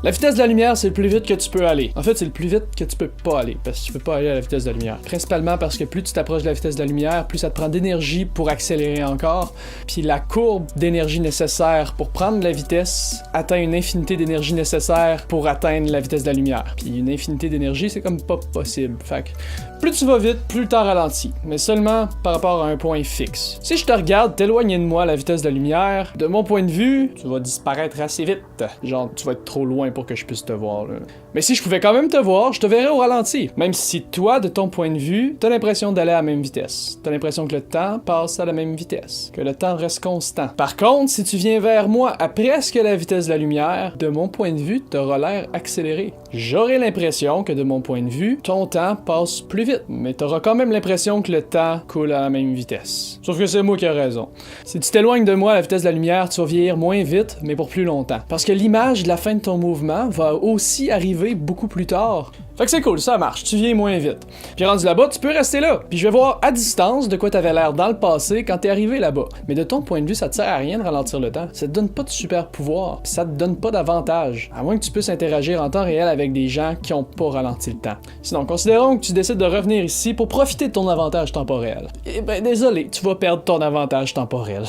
La vitesse de la lumière, c'est le plus vite que tu peux aller. En fait, c'est le plus vite que tu peux pas aller, parce que tu peux pas aller à la vitesse de la lumière. Principalement parce que plus tu t'approches de la vitesse de la lumière, plus ça te prend d'énergie pour accélérer encore, puis la courbe d'énergie nécessaire pour prendre la vitesse atteint une infinité d'énergie nécessaire pour atteindre la vitesse de la lumière. Puis une infinité d'énergie, c'est comme pas possible. Fait que plus tu vas vite, plus le temps ralentit, mais seulement par rapport à un point fixe. Si je te regarde t'éloigner de moi à la vitesse de la lumière, de mon point de vue, tu vas disparaître assez vite. Genre, tu vas être trop loin pour que je puisse te voir, là. Mais si je pouvais quand même te voir, je te verrais au ralenti. Même si toi, de ton point de vue, t'as l'impression d'aller à la même vitesse. T'as l'impression que le temps passe à la même vitesse, que le temps reste constant. Par contre, si tu viens vers moi à presque la vitesse de la lumière, de mon point de vue, t'auras l'air accéléré. J'aurais l'impression que de mon point de vue, ton temps passe plus vite, mais t'auras quand même l'impression que le temps coule à la même vitesse. Sauf que c'est moi qui ai raison. Si tu t'éloignes de moi à la vitesse de la lumière, tu vas vieillir moins vite, mais pour plus longtemps. Parce que l'image de la fin de ton mouvement va aussi arriver beaucoup plus tard. Fait que c'est cool, ça marche, tu viens moins vite. Puis rendu là-bas, tu peux rester là. Puis je vais voir à distance de quoi t'avais l'air dans le passé quand t'es arrivé là-bas. Mais de ton point de vue, ça te sert à rien de ralentir le temps. Ça te donne pas de super pouvoir, puis ça te donne pas d'avantage. À moins que tu puisses interagir en temps réel avec des gens qui ont pas ralenti le temps. Sinon, considérons que tu décides de revenir ici pour profiter de ton avantage temporel. Eh ben désolé, tu vas perdre ton avantage temporel.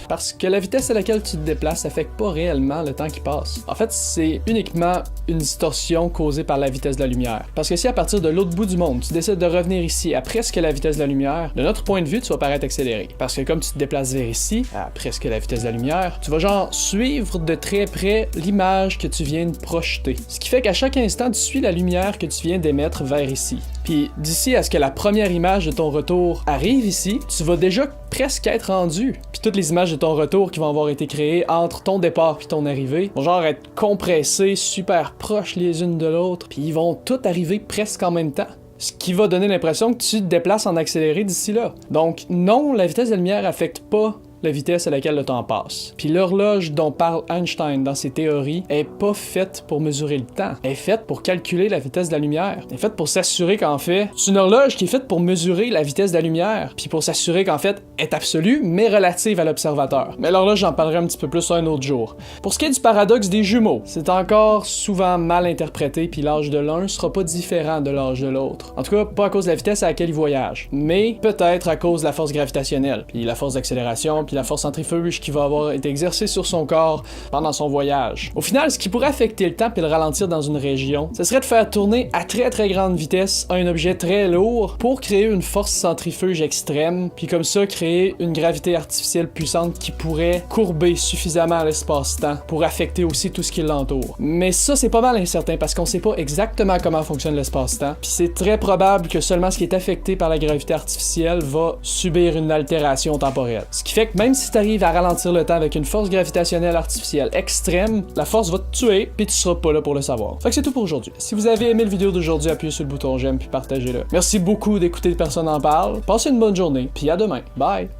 Parce que la vitesse à laquelle tu te déplaces affecte pas réellement le temps qui passe. En fait, c'est uniquement une distorsion causée par la vitesse de la lumière. Parce que si à partir de l'autre bout du monde, tu décides de revenir ici à presque la vitesse de la lumière, de notre point de vue, tu vas paraître accéléré. Parce que comme tu te déplaces vers ici, à presque la vitesse de la lumière, tu vas genre suivre de très près l'image que tu viens de projeter. Ce qui fait qu'à chaque instant, tu suis la lumière que tu viens d'émettre vers ici. Puis d'ici à ce que la première image de ton retour arrive ici, tu vas déjà presque être rendu. Puis toutes les images de ton retour qui vont avoir été créées entre ton départ puis ton arrivée vont genre être compressées super proches les unes de l'autre, puis ils vont toutes arriver presque en même temps. Ce qui va donner l'impression que tu te déplaces en accéléré d'ici là. Donc non, la vitesse de la lumière affecte pas la vitesse à laquelle le temps passe. Puis l'horloge dont parle Einstein dans ses théories est pas faite pour mesurer le temps. Elle est faite pour calculer la vitesse de la lumière. Elle est faite pour s'assurer qu'en fait, c'est une horloge qui est faite pour mesurer la vitesse de la lumière, puis pour s'assurer qu'en fait, elle est absolue, mais relative à l'observateur. Mais l'horloge, j'en parlerai un petit peu plus un autre jour. Pour ce qui est du paradoxe des jumeaux, c'est encore souvent mal interprété, puis l'âge de l'un sera pas différent de l'âge de l'autre. En tout cas, pas à cause de la vitesse à laquelle ils voyagent, mais peut-être à cause de la force gravitationnelle, puis la force d'accélération, puis la force centrifuge qui va avoir été exercée sur son corps pendant son voyage. Au final, ce qui pourrait affecter le temps et le ralentir dans une région, ce serait de faire tourner à très très grande vitesse un objet très lourd pour créer une force centrifuge extrême, puis comme ça créer une gravité artificielle puissante qui pourrait courber suffisamment l'espace-temps pour affecter aussi tout ce qui l'entoure. Mais ça, c'est pas mal incertain parce qu'on sait pas exactement comment fonctionne l'espace-temps, puis c'est très probable que seulement ce qui est affecté par la gravité artificielle va subir une altération temporelle. Ce qui fait que même si tu arrives à ralentir le temps avec une force gravitationnelle artificielle extrême, la force va te tuer puis tu seras pas là pour le savoir. Fait que c'est tout pour aujourd'hui. Si vous avez aimé le vidéo d'aujourd'hui, appuyez sur le bouton j'aime puis partagez-le. Merci beaucoup d'écouter Personne en parle. Passez une bonne journée puis à demain. Bye!